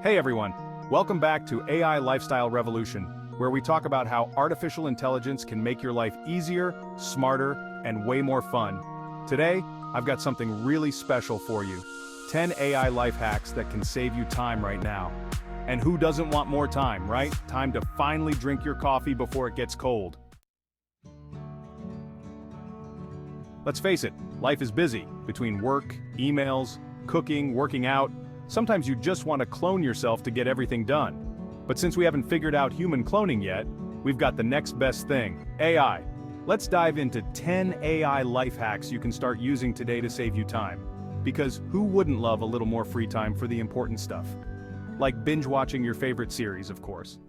Hey everyone, welcome back to AI Lifestyle Revolution, where we talk about how artificial intelligence can make your life easier, smarter, and way more fun. Today, I've got something really special for you. 10 AI life hacks that can save you time right now. And who doesn't want more time, right? Time to finally drink your coffee before it gets cold. Let's face it, life is busy. Between work, emails, cooking, working out, sometimes you just want to clone yourself to get everything done. But since we haven't figured out human cloning yet, we've got the next best thing, AI. Let's dive into 10 AI life hacks you can start using today to save you time. Because who wouldn't love a little more free time for the important stuff? Like binge watching your favorite series, of course.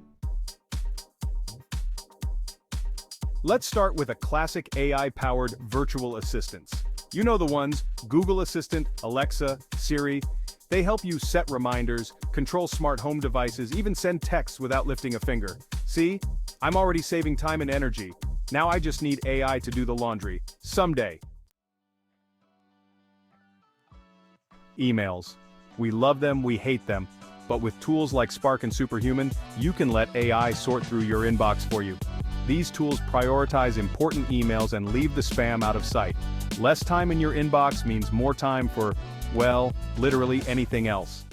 Let's start with a classic AI-powered virtual assistants. You know the ones, Google Assistant, Alexa, Siri. They help you set reminders, control smart home devices, even send texts without lifting a finger. See? I'm already saving time and energy. Now I just need AI to do the laundry. Someday. Emails. We love them, we hate them. But with tools like Spark and Superhuman, you can let AI sort through your inbox for you. These tools prioritize important emails and leave the spam out of sight. Less time in your inbox means more time for, well, literally anything else.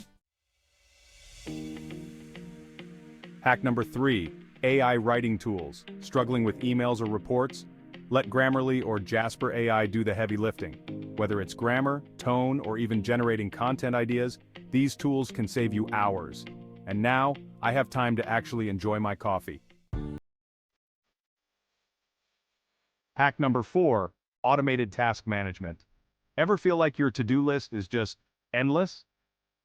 Hack number 3, AI writing tools. Struggling with emails or reports? Let Grammarly or Jasper AI do the heavy lifting. Whether it's grammar, tone, or even generating content ideas, these tools can save you hours. And now, I have time to actually enjoy my coffee. Hack number 4, automated task management. Ever feel like your to-do list is just endless?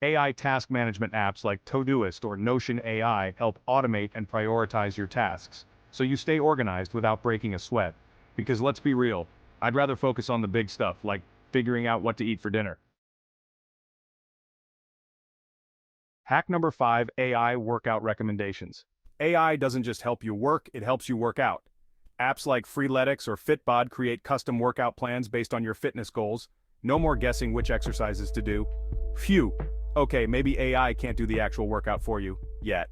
AI task management apps like Todoist or Notion AI help automate and prioritize your tasks, so you stay organized without breaking a sweat. Because let's be real, I'd rather focus on the big stuff, like figuring out what to eat for dinner. Hack number 5, AI workout recommendations. AI doesn't just help you work, it helps you work out. Apps like Freeletics or Fitbod create custom workout plans based on your fitness goals. No more guessing which exercises to do. Phew. Okay, maybe AI can't do the actual workout for you, yet.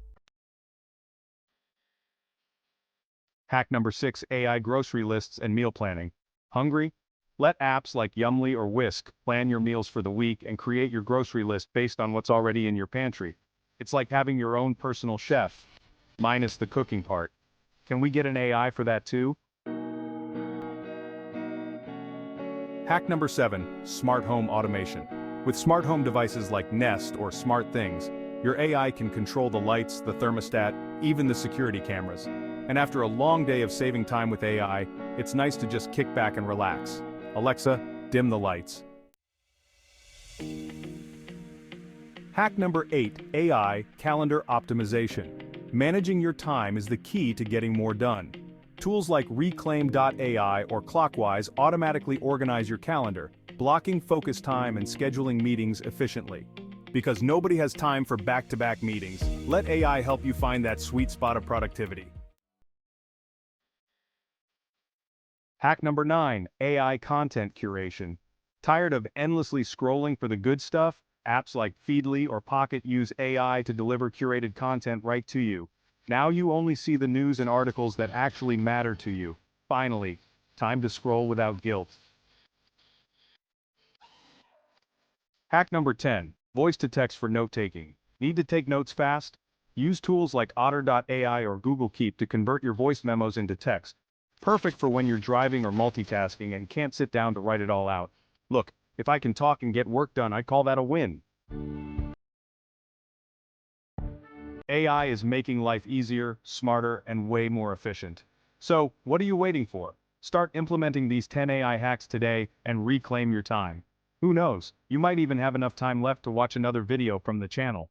Hack number 6, AI grocery lists and meal planning. Hungry? Let apps like Yumly or Whisk plan your meals for the week and create your grocery list based on what's already in your pantry. It's like having your own personal chef, minus the cooking part. Can we get an AI for that too? Hack number 7, smart home automation. With smart home devices like Nest or SmartThings, your AI can control the lights, the thermostat, even the security cameras. And after a long day of saving time with AI, it's nice to just kick back and relax. Alexa, dim the lights. Hack number 8, AI calendar optimization. Managing your time is the key to getting more done. Tools like Reclaim.ai or Clockwise automatically organize your calendar, blocking focus time and scheduling meetings efficiently. Because nobody has time for back-to-back meetings, let AI help you find that sweet spot of productivity. Hack number 9, AI content curation. Tired of endlessly scrolling for the good stuff? Apps like Feedly or Pocket use AI to deliver curated content right to you. Now you only see the news and articles that actually matter to you. Finally, time to scroll without guilt. Hack number 10, voice to text for note-taking. Need to take notes fast? Use tools like Otter.ai or Google Keep to convert your voice memos into text. Perfect for when you're driving or multitasking and can't sit down to write it all out. Look, if I can talk and get work done, I call that a win. AI is making life easier, smarter, and way more efficient. So, what are you waiting for? Start implementing these 10 AI hacks today and reclaim your time. Who knows, you might even have enough time left to watch another video from the channel.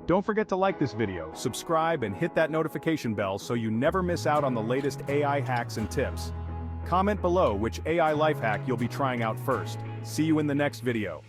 Don't forget to like this video, subscribe, and hit that notification bell so you never miss out on the latest AI hacks and tips. Comment below which AI life hack you'll be trying out first. See you in the next video.